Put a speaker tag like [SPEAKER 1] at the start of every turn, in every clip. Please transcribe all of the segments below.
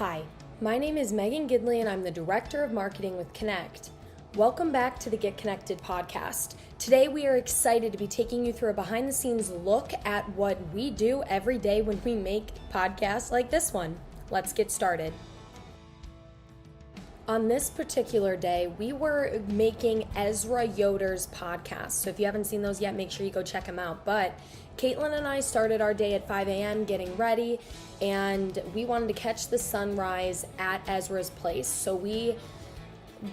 [SPEAKER 1] Hi, my name is Megan Gidley and I'm the Director of Marketing with Connect. Welcome back to the Get Connected podcast. Today we are excited to be taking you through a behind the scenes look at what we do every day when we make podcasts like this one. Let's get started. On this particular day, we were making Ezra Yoder's podcast. So if you haven't seen those yet, make sure you go check them out. But Katelyn and I started our day at 5 a.m. getting ready, and we wanted to catch the sunrise at Ezra's place. So we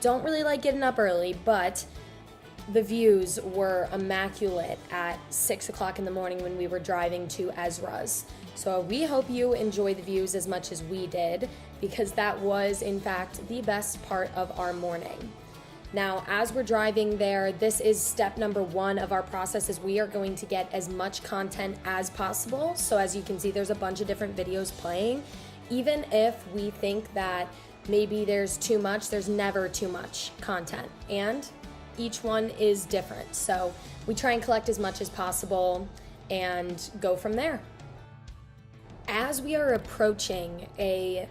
[SPEAKER 1] don't really like getting up early, but the views were immaculate at 6 o'clock in the morning when we were driving to Ezra's. So we hope you enjoy the views as much as we did, because that was, in fact, the best part of our morning. Now, as we're driving there, this is step number one of our process, is we are going to get as much content as possible. So as you can see, there's a bunch of different videos playing. Even if we think that maybe there's too much, there's never too much content. And each one is different. So we try and collect as much as possible and go from there. As we are approaching a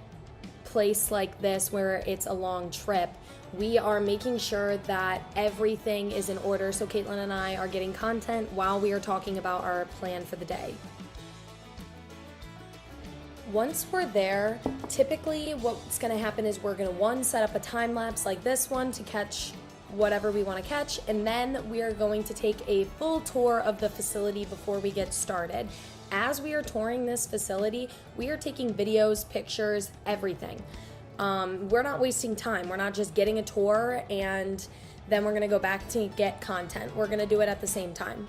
[SPEAKER 1] place like this where it's a long trip, we are making sure that everything is in order. So Katelyn and I are getting content while we are talking about our plan for the day. Once we're there, typically what's going to happen is we're going to set up a time lapse like this one to catch whatever we want to catch, and then we are going to take a full tour of the facility before we get started. As we are touring this facility, we are taking videos, pictures, everything. We're not wasting time. We're not just getting a tour and then we're going to go back to get content. We're going to do it at the same time.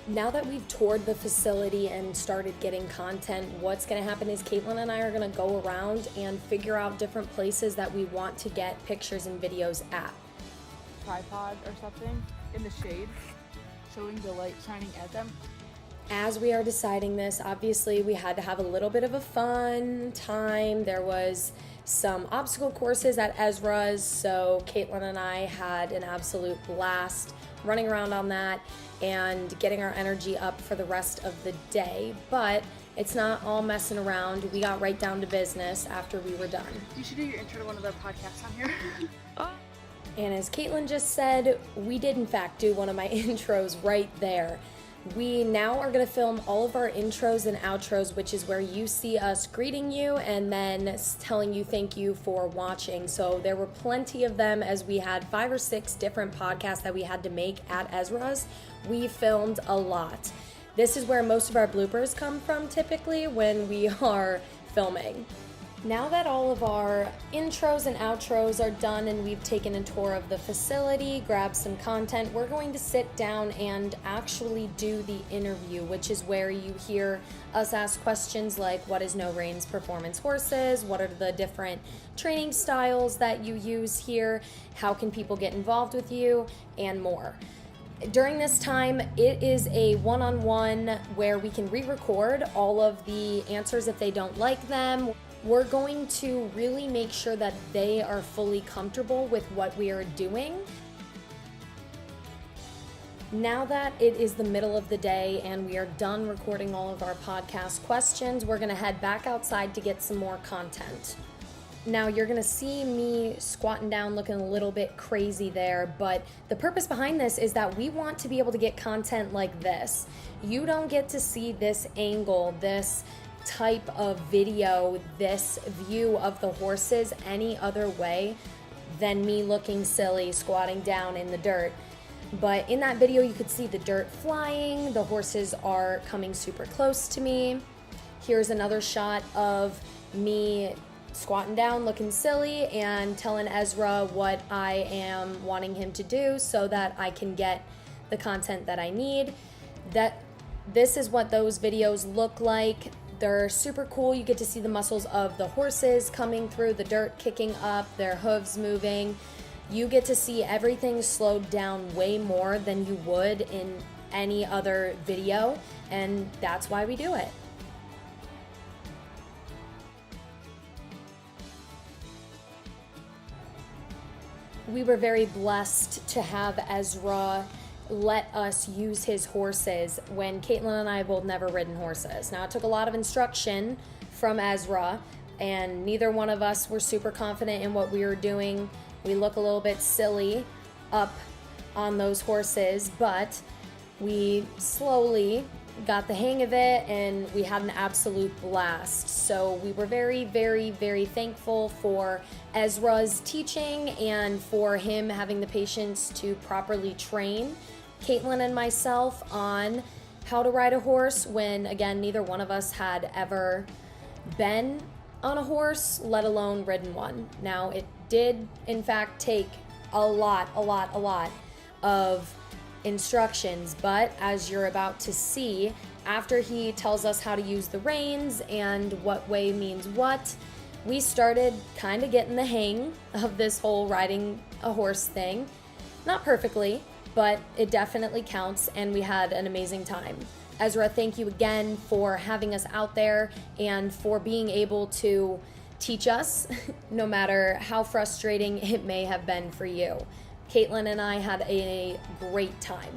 [SPEAKER 1] Now that we've toured the facility and started getting content, what's going to happen is Katelyn and I are going to go around and figure out different places that we want to get pictures and videos at.
[SPEAKER 2] Tripod or something in the shade, showing the light shining at them.
[SPEAKER 1] As we are deciding this, obviously we had to have a little bit of a fun time. There was some obstacle courses at Ezra's, so Katelyn and I had an absolute blast running around on that and getting our energy up for the rest of the day. But it's not all messing around. We got right down to business after we were done.
[SPEAKER 2] You should do your intro to one of the podcasts on here.
[SPEAKER 1] And as Katelyn just said, we did in fact do one of my intros right there. We now are going to film all of our intros and outros, which is where you see us greeting you and then telling you thank you for watching. So there were plenty of them, as we had 5 or 6 different podcasts that we had to make at Ezra's. We filmed a lot. This is where most of our bloopers come from typically when we are filming. Now that all of our intros and outros are done and we've taken a tour of the facility, grabbed some content, we're going to sit down and actually do the interview, which is where you hear us ask questions like, what is No Reins Performance Horses? What are the different training styles that you use here? How can people get involved with you? And more. During this time, it is a one-on-one where we can re-record all of the answers if they don't like them. We're going to really make sure that they are fully comfortable with what we are doing. Now that it is the middle of the day and we are done recording all of our podcast questions, we're going to head back outside to get some more content. Now you're going to see me squatting down looking a little bit crazy there, but the purpose behind this is that we want to be able to get content like this. You don't get to see this angle, this type of video, this view of the horses any other way than me looking silly squatting down in the dirt. But in that video you could see the dirt flying, the horses are coming super close to me. Here's another shot of me squatting down looking silly and telling Ezra what I am wanting him to do so that I can get the content that I need. This is what those videos look like. They're super cool. You get to see the muscles of the horses coming through, the dirt kicking up, their hooves moving. You get to see everything slowed down way more than you would in any other video, and that's why we do it. We were very blessed to have Ezra let us use his horses when Katelyn and I have both never ridden horses. Now, it took a lot of instruction from Ezra, and neither one of us were super confident in what we were doing. We look a little bit silly up on those horses, but we slowly got the hang of it and we had an absolute blast. So we were very, very, very thankful for Ezra's teaching and for him having the patience to properly train Katelyn and myself on how to ride a horse when, again, neither one of us had ever been on a horse, let alone ridden one. Now, it did, in fact, take a lot of instructions, but as you're about to see, after he tells us how to use the reins and what way means what, we started kind of getting the hang of this whole riding a horse thing. Not perfectly, but it definitely counts, and we had an amazing time. Ezra, thank you again for having us out there and for being able to teach us, no matter how frustrating it may have been for you. Katelyn and I had a great time.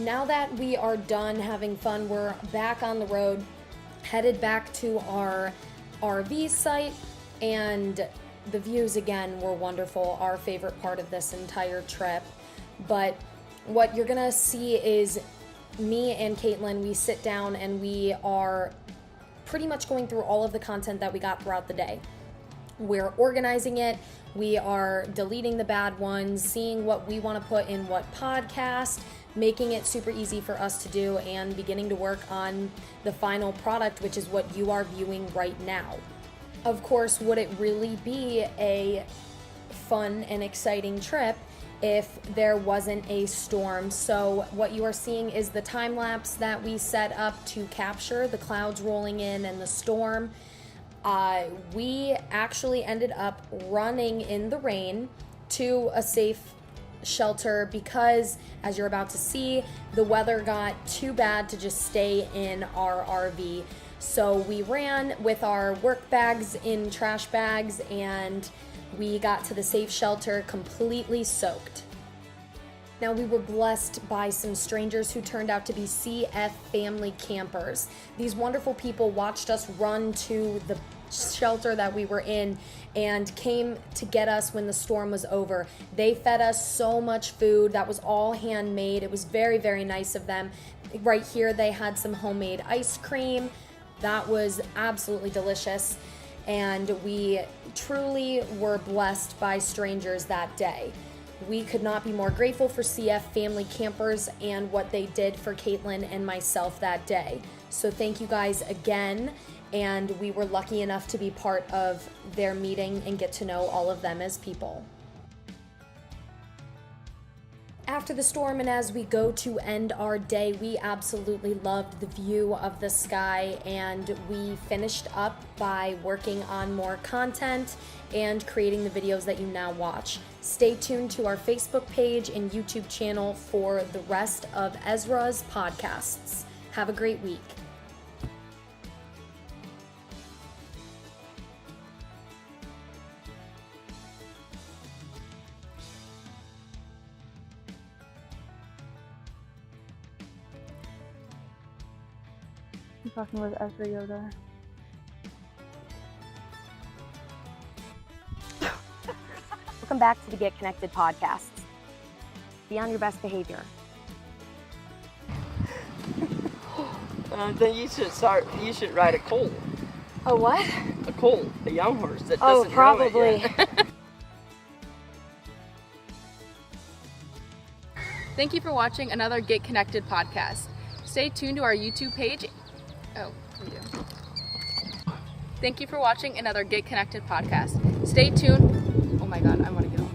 [SPEAKER 1] Now that we are done having fun, we're back on the road, headed back to our RV site, and the views again were wonderful, our favorite part of this entire trip. But what you're gonna see is me and Katelyn, we sit down and we are pretty much going through all of the content that we got throughout the day. We're organizing it, we are deleting the bad ones, seeing what we want to put in what podcast, making it super easy for us to do, and beginning to work on the final product, which is what you are viewing right now. Of course, would it really be a fun and exciting trip if there wasn't a storm? So what you are seeing is the time lapse that we set up to capture the clouds rolling in and the storm. We actually ended up running in the rain to a safe shelter because, as you're about to see, the weather got too bad to just stay in our RV. So we ran with our work bags in trash bags, and we got to the safe shelter completely soaked. Now, we were blessed by some strangers who turned out to be CF family campers. These wonderful people watched us run to the shelter that we were in and came to get us when the storm was over. They fed us so much food that was all handmade. It was very, very nice of them. Right here, they had some homemade ice cream. That was absolutely delicious. And we truly were blessed by strangers that day. We could not be more grateful for CF Family Campers and what they did for Katelyn and myself that day. So thank you guys again, and we were lucky enough to be part of their meeting and get to know all of them as people. After the storm and as we go to end our day, we absolutely loved the view of the sky, and we finished up by working on more content and creating the videos that you now watch. Stay tuned to our Facebook page and YouTube channel for the rest of Ezra's podcasts. Have a great week.
[SPEAKER 2] I'm talking with Ezra Yoder.
[SPEAKER 3] Welcome back to the Get Connected podcast. Be on your best behavior.
[SPEAKER 4] Then you should ride a colt.
[SPEAKER 3] Oh, what?
[SPEAKER 4] A colt, a young horse that
[SPEAKER 3] Oh,
[SPEAKER 4] doesn't know
[SPEAKER 3] probably.
[SPEAKER 4] it yet.
[SPEAKER 2] Thank you for watching another Get Connected podcast. Stay tuned to our YouTube page. Oh, we do. Thank you for watching another Get Connected podcast. Stay tuned. Oh my God, I want to get on.